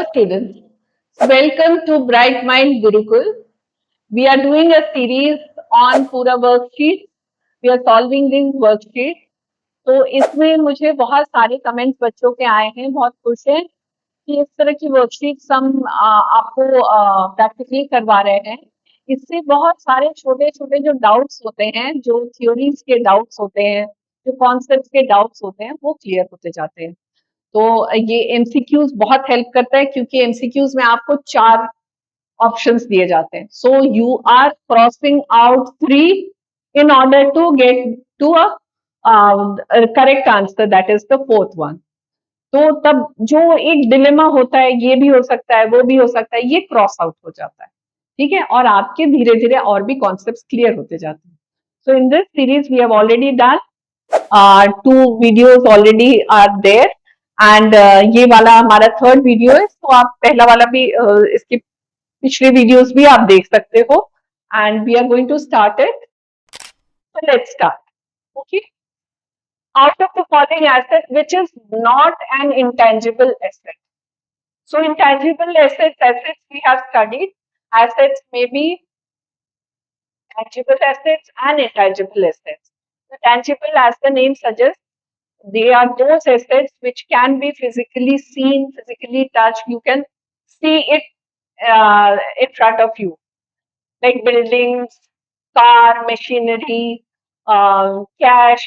students, welcome to Bright Mind Gurukul. We are doing a series on पूरा worksheet. We are solving these worksheets. तो इसमें मुझे बहुत सारे कमेंट्स बच्चों के आए हैं, बहुत खुश हैं कि इस तरह की वर्कशीट्स हम आपको प्रैक्टिकली करवा रहे हैं। इससे बहुत सारे छोटे छोटे जो डाउट्स होते हैं, जो थ्योरीज के डाउट्स होते हैं, जो कॉन्सेप्ट्स के डाउट्स होते हैं, वो क्लियर होते जाते हैं। तो ये एमसीक्यूज बहुत हेल्प करता है क्योंकि एमसीक्यूज में आपको 4 ऑप्शंस दिए जाते हैं। So you are crossing out 3 in order to get to a correct answer, that is the fourth one. तो तब जो एक डिलेमा होता है, ये भी हो सकता है, वो भी हो सकता है, ये क्रॉस आउट हो जाता है, ठीक है, और आपके धीरे धीरे और भी कॉन्सेप्ट्स क्लियर होते जाते हैं। So in this series we have already done 2 videos already are there and ये वाला हमारा 3rd वीडियो है। तो आप पहला वाला भी इसके पिछले वीडियोस भी आप देख सकते हो and we are going to start it. So let's start. Okay. Out of the following asset, which is not an intangible asset? So intangible assets we have studied. Assets may be tangible assets and intangible assets. The tangible, as the name suggests, they are those assets which can be physically seen, physically touched. You can see it in front of you, like buildings, car, machinery, cash.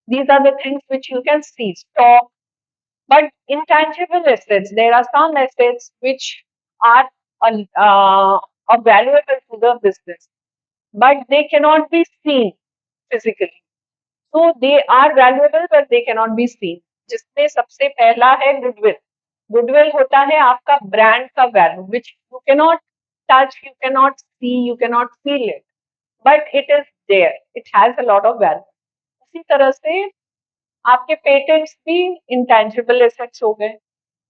These are the things which you can see, stock. But intangible assets, there are some assets which are valuable to the business, but they cannot be seen physically. So they are valuable, but they cannot be seen. जिसमें सबसे पहला है goodwill. Goodwill होता है आपका brand का value, which you cannot touch, you cannot see, you cannot feel it, but it is there. It has a lot of value. उसी तरह से आपके पेटेंट्स भी intangible assets हो गए।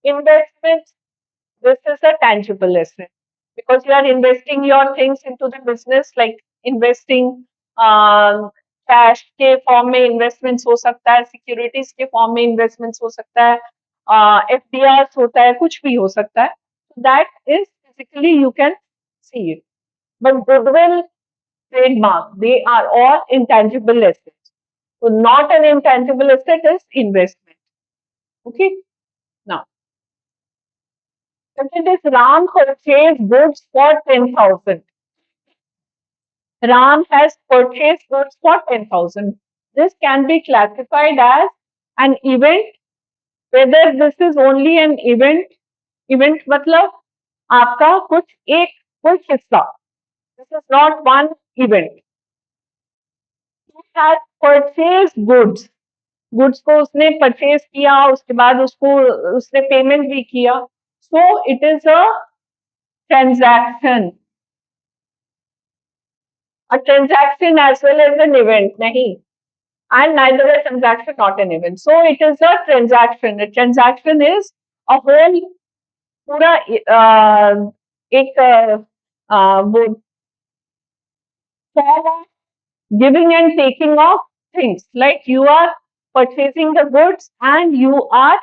Investments, this is a tangible asset because you are investing your things into the business, like investing cash के form में investments हो सकता है, सिक्योरिटीज के फॉर्म में इन्वेस्टमेंट्स हो सकता है, एफडीआर होता है, कुछ भी हो सकता है। That is physically you can see it, but goodwill, trademark, they are all intangible assets. So not an intangible asset is investment. Okay. Now, this Ram purchased goods for 10,000. Ram has purchased goods for 10,000. This can be classified as an event. Whether this is only an event, event मतलब आपका कुछ एक कोई हिस्सा. This is not one event. He has purchased goods. Goods को उसने purchase किया, उसके बाद उसको उसने payment भी किया. So it is a transaction. A transaction as well as an event, nahi. And neither a transaction not an event. So it is a transaction. A transaction is a whole पूरा एक वो form of giving and taking of things. Like you are purchasing the goods and you are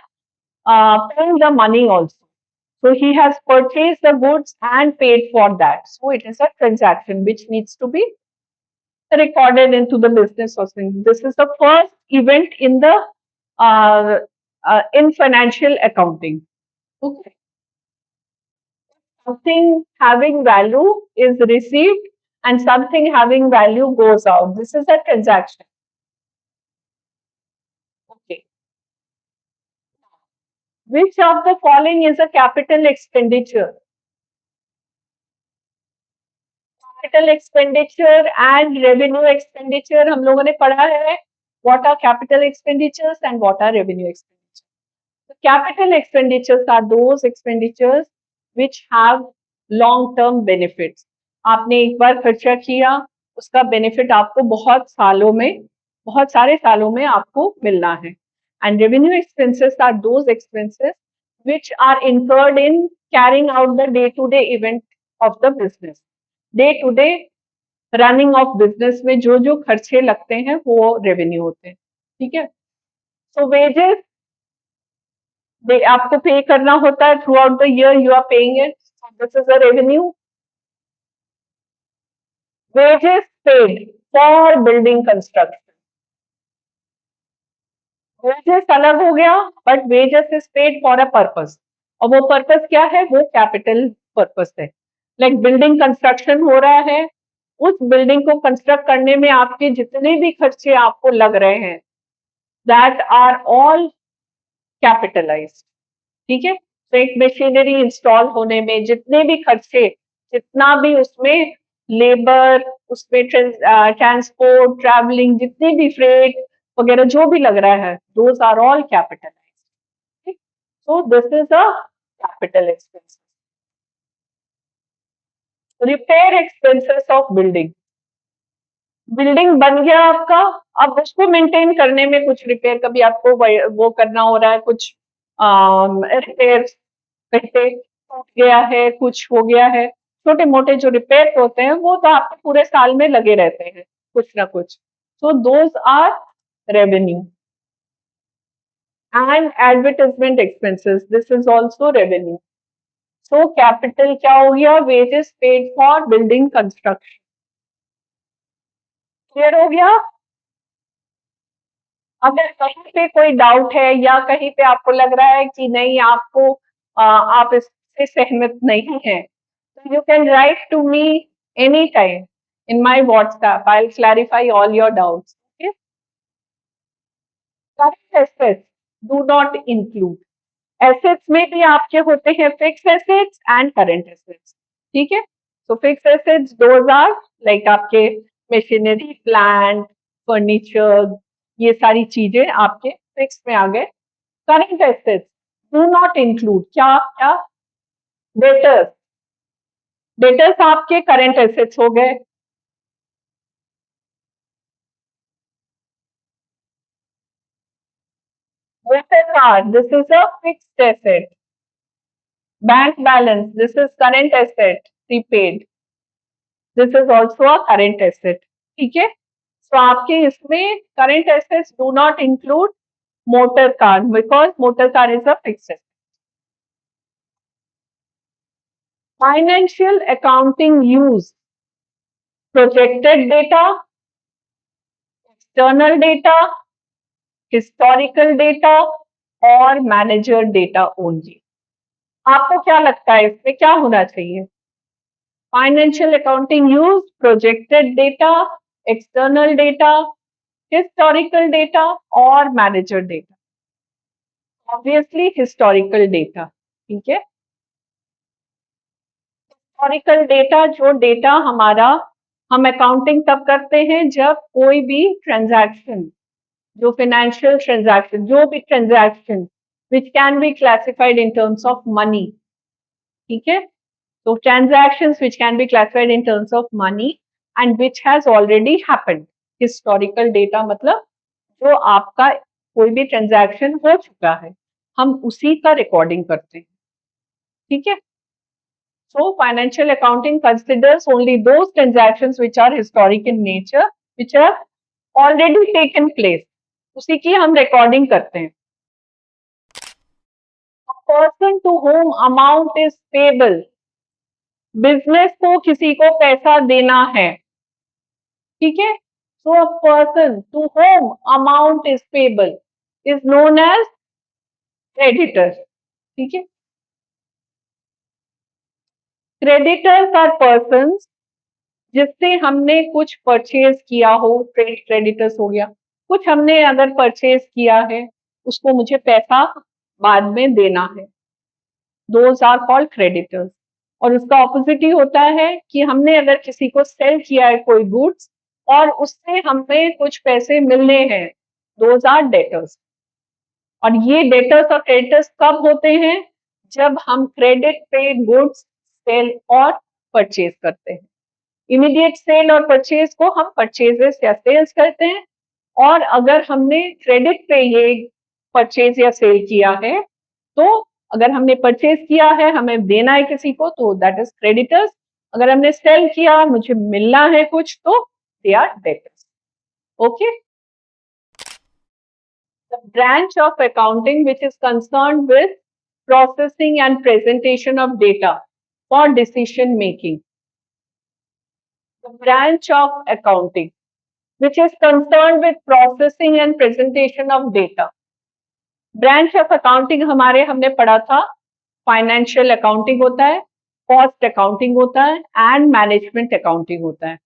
paying the money also. So he has purchased the goods and paid for that. So it is a transaction which needs to be recorded into the business or something. This is the first event in the in financial accounting. Okay. Something having value is received and something having value goes out. This is a transaction. Okay. Which of the following is a capital expenditure? Capital expenditure and revenue expenditure हम लोगों ने पढ़ा है. What are capital expenditures and what are revenue expenditures? So capital expenditures are those expenditures which have long-term benefits. आपने एक बार खर्चा किया, उसका बेनिफिट आपको बहुत सालों में, बहुत सारे सालों में आपको मिलना है. And revenue expenses are those expenses which are incurred in carrying out the day-to-day event of the business. Day-to-day running of business में जो जो खर्चे लगते हैं वो रेवेन्यू होते हैं. ठीक है. So wages आपको पे करना होता है throughout the year, you are paying it, this is a revenue. Wages paid for building construction. Wages अलग हो गया, but wages is paid for a purpose. और वो पर्पस क्या है? वो कैपिटल पर्पस है. लाइक बिल्डिंग कंस्ट्रक्शन हो रहा है, उस बिल्डिंग को कंस्ट्रक्ट करने में आपके जितने भी खर्चे आपको लग रहे हैं, दैट आर ऑल कैपिटलाइज्ड. ठीक है. तो एक मशीनरी इंस्टॉल होने में जितने भी खर्चे, जितना भी उसमें लेबर, उसमें ट्रांसपोर्ट, ट्रैवलिंग, जितने भी फ्रेट वगैरह जो भी लग रहा है, those are all capitalised. So this is a capital expense. Repair expenses of building. Building बन गया आपका, अब उसको मेंटेन करने में कुछ रिपेयर, कभी आपको वो करना हो रहा है, कुछ रिपेयर, कहीं टूट गया है, कुछ हो गया है, छोटे मोटे जो रिपेयर होते हैं वो तो आपके पूरे साल में लगे रहते हैं, कुछ ना कुछ. So those are revenue. And advertisement expenses, this is also revenue. So capital क्या हो गया? Wages paid for building construction. Clear हो गया? अगर कहीं पे कोई डाउट है या कहीं पे आपको लग रहा है कि नहीं, आपको आप इससे सहमत नहीं है, तो you can write to me any time in my WhatsApp. I will clarify all your doubts. Current assets do not include. Assets में भी आपके होते हैं fix assets and current assets. ठीक है. तो fix assets those are like आपके machinery, plant, furniture, ये सारी चीजें आपके फिक्स में आ गए. Current assets do not include क्या क्या? डेटर्स. डेटर्स आपके करंट एसेट्स हो गए. Voter card, this is a fixed asset. Bank balance, this is current asset, prepaid. This is also a current asset. ठीक है. तो आपके इसमें current assets do not include motor car, because motor car is a fixed asset. Financial accounting use projected data, external data, historical data और manager data only. आपको क्या लगता है इसमें क्या होना चाहिए? Financial accounting use projected data, external data, historical data और manager data. Obviously historical data. ठीक है. हिस्टोरिकल डेटा, जो डेटा हमारा, हम अकाउंटिंग तब करते हैं जब कोई भी ट्रांजैक्शन, जो फाइनेंशियल ट्रांजैक्शन, जो भी transaction which can be classified in terms of money. ठीक है. तो transactions which can be classified in terms of money and which has already happened. Historical data मतलब जो आपका कोई भी ट्रांजैक्शन हो चुका है, हम उसी का रिकॉर्डिंग करते हैं. ठीक है. So financial accounting considers only those transactions which are historic in nature, which have already taken place. उसी की हम रिकॉर्डिंग करते हैं. A person to whom amount is payable. Business को किसी को पैसा देना है. ठीक है. So a person to whom amount is payable is known as creditor. ठीक है. Creditors are persons जिससे हमने कुछ परचेज किया हो. ट्रेड क्रेडिटर्स हो गया. कुछ हमने अगर परचेज किया है, उसको मुझे पैसा बाद में देना है, दोज आर कॉल्ड क्रेडिटर्स. और उसका ऑपोजिट ही होता है कि हमने अगर किसी को सेल किया है कोई गुड्स और उससे हमें कुछ पैसे मिलने हैं, दोज आर डेटर्स. और ये डेटर्स और क्रेडिटर्स कब होते हैं? जब हम क्रेडिट पे गुड्स सेल और परचेज करते हैं. इमीडिएट सेल और परचेज को हम परचेजेस या सेल्स करते हैं. और अगर हमने क्रेडिट पे ये परचेज या सेल किया है, तो अगर हमने परचेज किया है, हमें देना है किसी को, तो दैट इज क्रेडिटर्स. अगर हमने सेल किया, मुझे मिलना है कुछ, तो they are debtors. Okay. The branch of accounting which is concerned with processing and presentation of data for decision making. The branch of accounting which is concerned with processing and presentation of data. Branch of accounting हमारे हमने पढ़ा था financial accounting होता है, cost accounting होता है and management accounting होता है.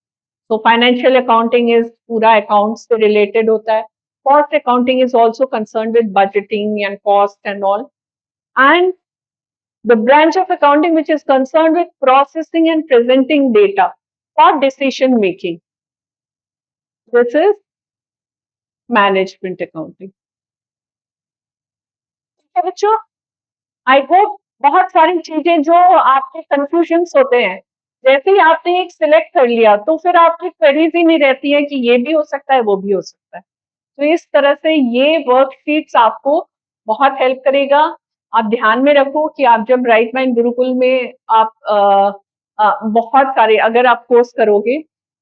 So financial accounting is पूरा accounts से related होता है. Cost accounting is also concerned with budgeting and cost and all. And the branch of accounting which is concerned with processing and presenting data for decision making. This is management accounting. ठीक है बच्चों, I hope बहुत सारी चीजें जो आपके confusion होते हैं, जैसे ही आपने एक सिलेक्ट कर लिया तो फिर आपकी क्वेरीज ही नहीं रहती है कि ये भी हो सकता है वो भी हो सकता है. तो इस तरह से ये वर्कशीट्स आपको बहुत हेल्प करेगा. आप ध्यान में रखो कि आप जब ब्राइट माइंड गुरुकुल में आप बहुत सारे अगर आप कोर्स करोगे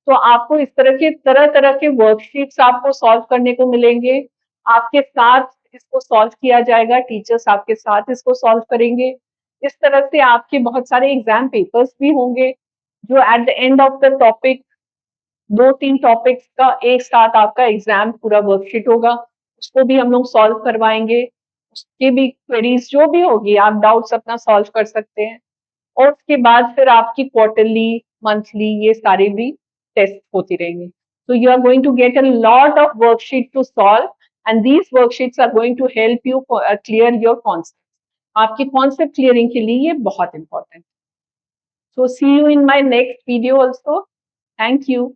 तो आपको इस तरह तरह के वर्कशीट्स आपको सॉल्व करने को मिलेंगे. आपके साथ इसको सॉल्व किया जाएगा, टीचर्स आपके साथ इसको सॉल्व करेंगे. इस तरह से आपके बहुत सारे एग्जाम पेपर्स भी होंगे जो at the end of the topic 2-3 topics का एक साथ आपका एग्जाम पूरा वर्कशीट होगा, उसको भी हम लोग सॉल्व करवाएंगे. उसकी भी क्वेरीज जो भी होगी आप डाउट्स अपना सॉल्व कर सकते हैं. और उसके बाद फिर आपकी क्वार्टरली, मंथली ये सारे भी टेस्ट होती रहेंगे. So you are going to get a lot of worksheet to solve and these worksheets are going to help you clear your concepts. आपकी concept clearing के लिए ये बहुत important. So see you in my next video also. Thank you.